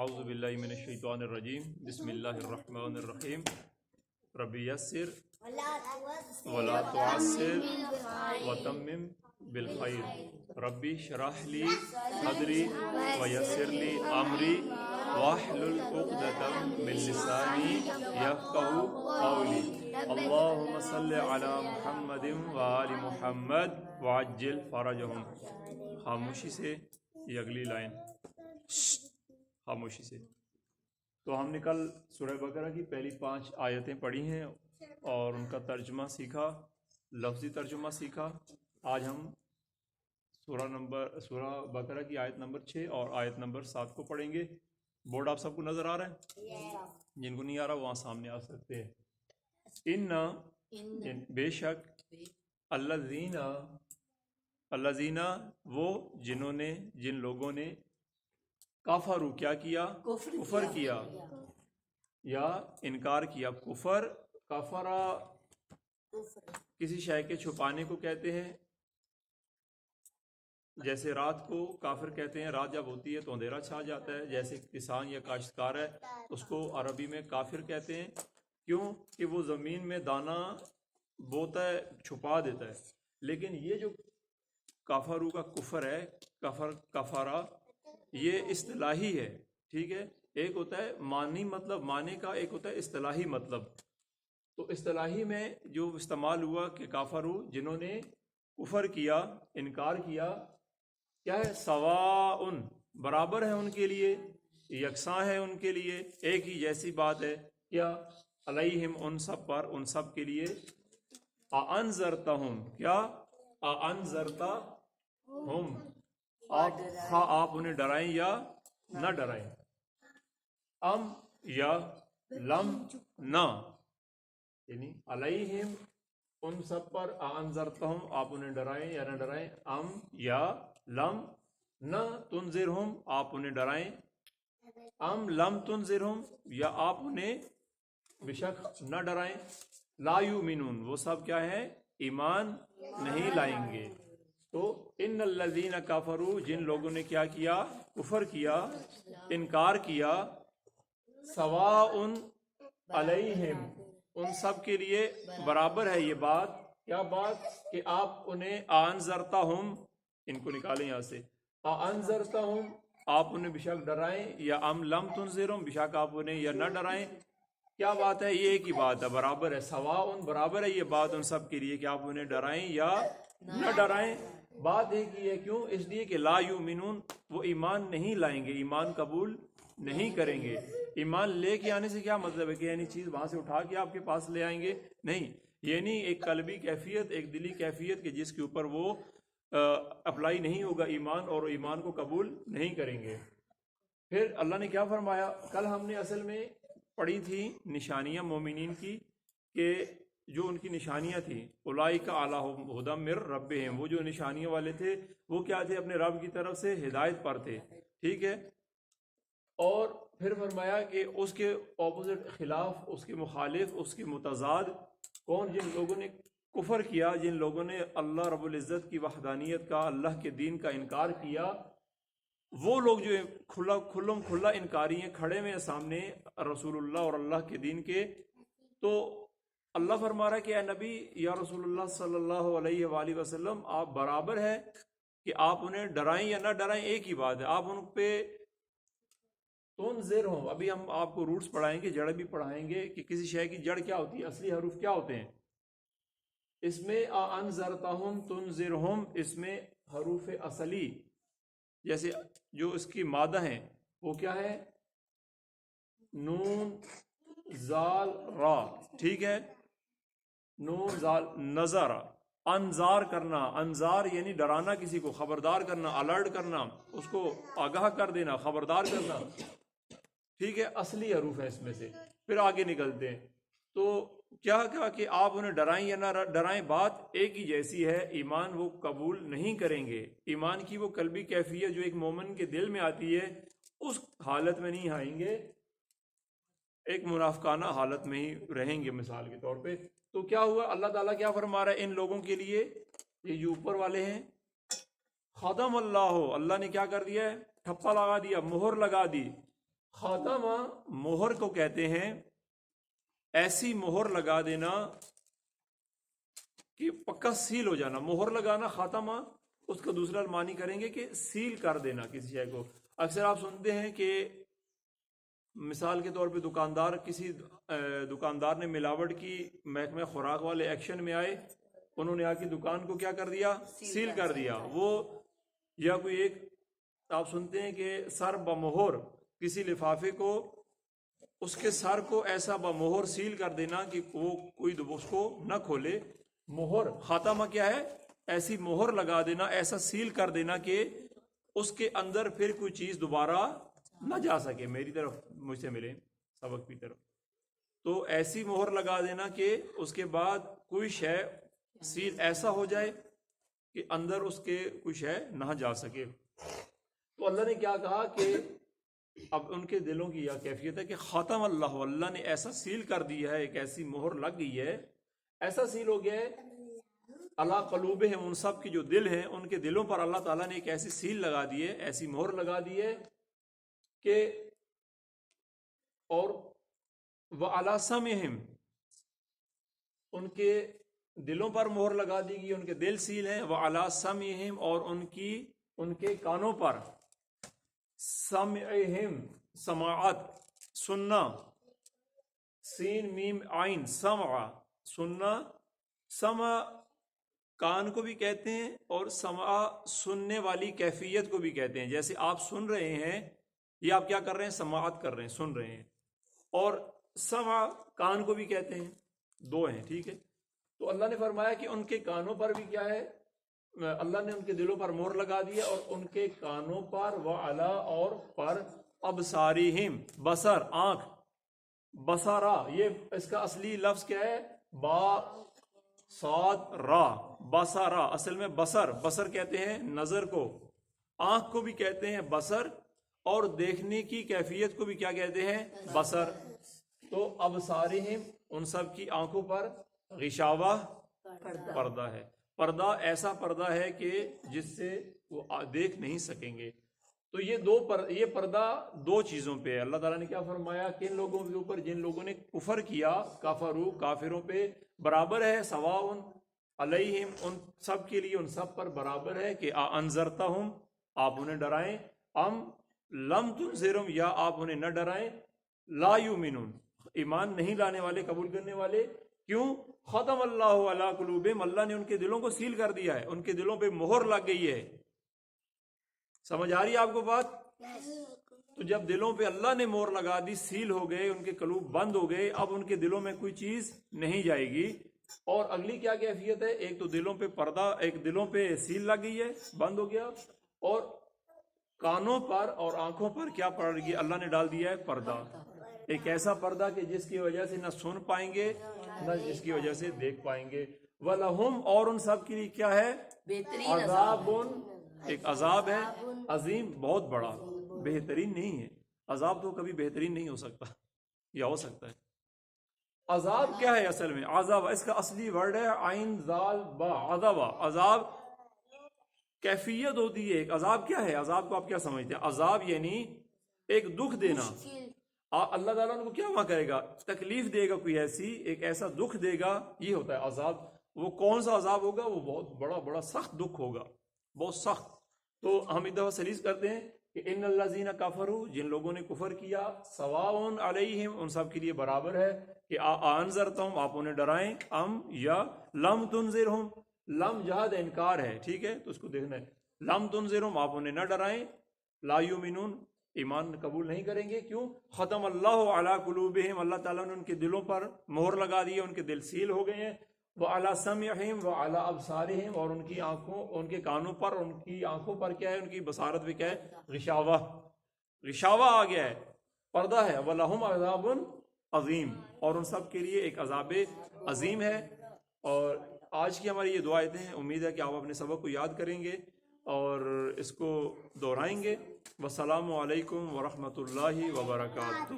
اعوذ باللہ من الشیطان الرجیم بسم اللہ الرحمن الرحیم ربی یسر ولا تعسر وتمم بالخیر ربی شرح لی صدری ویسر لی امری واحلل عقدۃ من لسانی یفقهوا قولی اللہم صل علی محمد وآل محمد وعجل فرجہم۔ خاموشی سے یہ اگلی لائن، خاموشی سے۔ تو ہم نے کل سورہ بقرہ کی پہلی 5 آیتیں پڑھی ہیں اور ان کا ترجمہ سیکھا، لفظی ترجمہ سیکھا۔ آج ہم سورہ بقرہ کی آیت نمبر 6 اور آیت نمبر 7 کو پڑھیں گے۔ بورڈ آپ سب کو نظر آ رہا ہے؟ جن کو نہیں آ رہا وہاں سامنے آ سکتے ہیں۔ بے شک الذین وہ جن لوگوں نے کافروا کیا کیا، کفر کیا یا انکار کیا۔ کفرا کسی شے کے چھپانے کو کہتے ہیں، جیسے رات کو کافر کہتے ہیں، رات جب ہوتی ہے تو اندھیرا چھا جاتا ہے۔ جیسے کسان یا کاشتکار ہے اس کو عربی میں کافر کہتے ہیں، کیوں کہ وہ زمین میں دانہ بوتا ہے، چھپا دیتا ہے۔ لیکن یہ جو کافرو کا کفر ہے، کفارا، یہ اصطلاحی ہے، ٹھیک ہے۔ ایک ہوتا ہے معنی مطلب، معنی کا، ایک ہوتا ہے اصطلاحی مطلب۔ تو اصطلاحی میں جو استعمال ہوا کہ کافرو، جنہوں نے کفر کیا، انکار کیا، کیا ہے؟ سواء، برابر ہے ان کے لیے، یکساں ہے ان کے لیے، ایک ہی جیسی بات ہے۔ کیا؟ علیہم، ان سب پر، ان سب کے لیے۔ اانذرتہم، کیا؟ اانذرتہم، آپ انہیں ڈرائیں یا نہ ڈرائیں۔ ام یا لم نہ، یعنی علیہم، ان سب پر، انذرتہم، آپ انہیں ڈرائیں یا نہ ڈرائیں۔ ام یا لم نہ تنذرہم، آپ انہیں ڈرائیں۔ ام لم تنذرہم، یا آپ انہیں بے شک نہ ڈرائیں۔ لا یؤمنون، وہ سب کیا ہے؟ ایمان نہیں لائیں گے۔ تو ان الذین کفروا، جن لوگوں نے کیا کیا؟ کفر کیا، انکار کیا۔ سواء علیہم، ان سب کے لیے برابر ہے یہ بات۔ کیا بات؟ کہ آپ انہیں انذرتہم، ان کو نکالیں یہاں سے، انذرتہم، آپ انہیں بشک ڈرائیں، یا ام لم تنذرہم، بشک آپ انہیں یا نہ ڈرائیں۔ کیا بات ہے؟ یہ ایک ہی بات ہے، برابر ہے۔ سواء، برابر ہے یہ بات ان سب کے لیے کہ آپ انہیں ڈرائیں یا نہ ڈرائیں۔ بات ایک ہی ہے، کیوں؟ اس لیے کہ لا یؤمنون، وہ ایمان نہیں لائیں گے، ایمان قبول نہیں کریں گے۔ ایمان لے کے آنے سے کیا مطلب ہے کہ یعنی چیز وہاں سے اٹھا کے آپ کے پاس لے آئیں گے؟ نہیں، یعنی ایک قلبی کیفیت، ایک دلی کیفیت کہ جس کے اوپر وہ اپلائی نہیں ہوگا ایمان، اور ایمان کو قبول نہیں کریں گے۔ پھر اللہ نے کیا فرمایا؟ کل ہم نے اصل میں پڑھی تھی نشانیاں مومنین کی، کہ جو ان کی نشانیاں تھیں، اولئک علی ھدی من ربہم، وہ جو نشانیاں والے تھے وہ کیا تھے؟ اپنے رب کی طرف سے ہدایت پر تھے، ٹھیک ہے۔ اور پھر فرمایا کہ اس کے اپوزٹ، خلاف، اس کے مخالف، اس کے متضاد کون؟ جن لوگوں نے کفر کیا، جن لوگوں نے اللہ رب العزت کی وحدانیت کا، اللہ کے دین کا انکار کیا۔ وہ لوگ جو کھلا انکاری ہیں، کھڑے ہوئے سامنے رسول اللہ اور اللہ کے دین کے۔ تو اللہ فرما رہا ہے کہ اے نبی یا رسول اللہ صلی اللہ علیہ وآلہ وسلم، آپ برابر ہے کہ آپ انہیں ڈرائیں یا نہ ڈرائیں، ایک ہی بات ہے۔ آپ ان پہ تنذرہم، ابھی ہم آپ کو روٹس پڑھائیں گے، جڑ بھی پڑھائیں گے کہ کسی شے کی جڑ کیا ہوتی ہے، اصلی حروف کیا ہوتے ہیں۔ اس میں انذرتہم، تنذرہم، اس میں حروف اصلی، جیسے جو اس کی مادہ ہیں وہ کیا ہے؟ نون زال را، ٹھیک ہے۔ نون زال، نظر، انذار کرنا، انذار یعنی ڈرانا، کسی کو خبردار کرنا، الرٹ کرنا، اس کو آگاہ کر دینا، خبردار کرنا، ٹھیک ہے۔ اصلی حروف ہے اس میں سے۔ پھر آگے نکلتے ہیں، تو کیا کہا کہ آپ انہیں ڈرائیں یا نہ ڈرائیں، بات ایک ہی جیسی ہے۔ ایمان وہ قبول نہیں کریں گے، ایمان کی وہ قلبی کیفیت جو ایک مومن کے دل میں آتی ہے، اس حالت میں نہیں آئیں گے، ایک منافقانہ حالت میں ہی رہیں گے مثال کے طور پہ۔ تو کیا ہوا؟ اللہ تعالیٰ کیا فرما رہا ہے ان لوگوں کے لیے؟ یہ جو اوپر والے ہیں، ختم اللہ، اللہ نے کیا کر دیا ہے؟ ٹھپا لگا دیا، مہر لگا دی، خاتمہ مہر کو کہتے ہیں ایسی مہر لگا دینا کہ پکا سیل ہو جانا. مہر لگانا خاتمہ اس کا دوسرا معنی کریں گے کہ سیل کر دینا کسی شے کو. اکثر آپ سنتے ہیں کہ مثال کے طور پہ کسی دکاندار نے ملاوٹ کی, محکمہ خوراک والے ایکشن میں آئے, انہوں نے آ کی دکان کو کیا کر دیا, سیل کر دیا. وہ یا کوئی ایک آپ سنتے ہیں کہ سر بمہر کسی لفافے کو, اس کے سر کو ایسا بمہر سیل کر دینا کہ وہ کوئی اس کو نہ کھولے. مہر خاتمہ کیا ہے, ایسی مہر لگا دینا, ایسا سیل کر دینا کہ اس کے اندر پھر کوئی چیز دوبارہ نہ جا سکے. میری طرف مجھ سے ملے سبق کی طرف, تو ایسی مہر لگا دینا کہ اس کے بعد کوئی شے سیل ایسا ہو جائے کہ اندر اس کے کوئی شے نہ جا سکے. تو اللہ نے کیا کہا کہ اب ان کے دلوں کی یہ کیفیت ہے کہ خاتم اللہ, اللہ نے ایسا سیل کر دیا ہے, ایک ایسی مہر لگ گئی ہے, ایسا سیل ہو گیا ہے اللہ قلوبہم, ان سب کی جو دل ہیں ان کے دلوں پر اللہ تعالیٰ نے ایک ایسی سیل لگا دی ہے, ایسی مہر لگا دی ہے کہ اور وَعَلَىٰ سَمْعِهِمْ, ان کے دلوں پر مہر لگا دی گئی, ان کے دل سیل ہیں. وَعَلَىٰ سَمْعِهِمْ, اور ان کے کانوں پر, سمعہم سماعت سننا, سین میم عین سمع سننا, سمع کان کو بھی کہتے ہیں اور سمع سننے والی کیفیت کو بھی کہتے ہیں. جیسے آپ سن رہے ہیں, یہ آپ کیا کر رہے ہیں, سماعت کر رہے ہیں, سن رہے ہیں. اور سمع کان کو بھی کہتے ہیں, دو ہیں, ٹھیک ہے. تو اللہ نے فرمایا کہ ان کے کانوں پر بھی کیا ہے, اللہ نے ان کے دلوں پر مہر لگا دیا, اور ان کے کانوں پر وعلا اور پر ابصارہم بصر آنکھ, بصرا یہ اس کا اصلی لفظ کیا ہے, با صاد را, بصرا اصل میں بصر, بصر کہتے ہیں نظر کو, آنکھ کو بھی کہتے ہیں بصر, اور دیکھنے کی کیفیت کو بھی کیا کہتے ہیں, بصر. تو ابصارہم ان سب کی آنکھوں پر غشاوہ پردہ ہے. پردہ ایسا پردہ ہے کہ جس سے وہ دیکھ نہیں سکیں گے. تو یہ پردہ دو چیزوں پہ ہے. اللہ تعالیٰ نے کیا فرمایا, کن لوگوں کے اوپر, جن لوگوں نے کفر کیا, کافرو کافروں پہ برابر ہے, سواء علیہم ان سب کے لیے, ان سب پر برابر ہے کہ انذرتہم آپ انہیں ڈرائیں, ام لم تنذرہم یا آپ انہیں نہ ڈرائیں, لا یؤمنون ایمان نہیں لانے والے, قبول کرنے والے. کیوں, ختم اللہ علی قلوبہم, اللہ نے ان کے دلوں کو سیل کر دیا ہے, ان کے دلوں پہ مہر لگ گئی ہے. سمجھ آ رہی ہے آپ کو بات؟ تو جب دلوں پہ اللہ نے مہر لگا دی, سیل ہو گئے, ان کے قلوب بند ہو گئے, اب ان کے دلوں میں کوئی چیز نہیں جائے گی. اور اگلی کیا کیفیت ہے, ایک تو دلوں پہ پردہ, ایک دلوں پہ سیل لگ گئی ہے, بند ہو گیا, اور کانوں پر اور آنکھوں پر کیا پڑ گئی, اللہ نے ڈال دیا ہے پردہ. ایک ایسا پردہ کہ جس کی وجہ سے نہ سن پائیں گے نہ جس کی وجہ سے دیکھ پائیں گے. وَلَهُمْ اور ان سب کے لیے کیا ہے, عذاب, ایک عذاب ہے عظیم, بہت بڑا, بہترین نہیں ہے. عذاب تو کبھی بہترین نہیں ہو سکتا, یا ہو سکتا ہے. عذاب کیا ہے اصل میں, عذاب اس کا اصلی ورڈ ہے عین ذال با, عذاب. عذاب کیفیت ہوتی ہے. ایک عذاب کیا ہے, عذاب کو آپ کیا سمجھتے ہیں, عذاب یعنی ایک دکھ دینا. اللہ تعالیٰ ان کو کیا وہاں کرے گا, تکلیف دے گا, کوئی ایسی ایک ایسا دکھ دے گا, یہ ہوتا ہے عذاب. وہ کون سا عذاب ہوگا, وہ بہت بڑا سخت دکھ ہوگا, بہت سخت. تو ہم ایک دفعہ سلیس کرتے ہیں کہ ان الذین کفروا, جن لوگوں نے کفر کیا, سواء علیہم ان سب کے لیے برابر ہے کہ انذرتہم آپ انہیں ڈرائیں, ام یا لم تنذرہم, لم جہاد انکار ہے, ٹھیک ہے, تو اس کو دیکھنا ہے. لم تنذرہم آپ انہیں نہ ڈرائیں, لا یؤمنون ایمان قبول نہیں کریں گے. کیوں, ختم اللہ علی قلوبہم, اللہ تعالیٰ نے ان کے دلوں پر مہر لگا دی ہے, ان کے دل سیل ہو گئے ہیں. وعلی سمعہم وعلی ابصارہم, اور ان کی آنکھوں, ان کے کانوں پر, ان کی آنکھوں پر کیا ہے, ان کی بصارت پہ کیا ہے, غشاوہ, غشاوہ آ گیا ہے, پردہ ہے. وَلَهُمْ عَذَابٌ عظیم, اور ان سب کے لیے ایک عذاب عظیم ہے. اور آج کی ہماری یہ دعائیں ہیں, امید ہے کہ آپ اپنے سبق کو یاد کریں گے اور اس کو دہرائیں گے. والسلام علیکم ورحمۃ اللہ وبرکاتہ.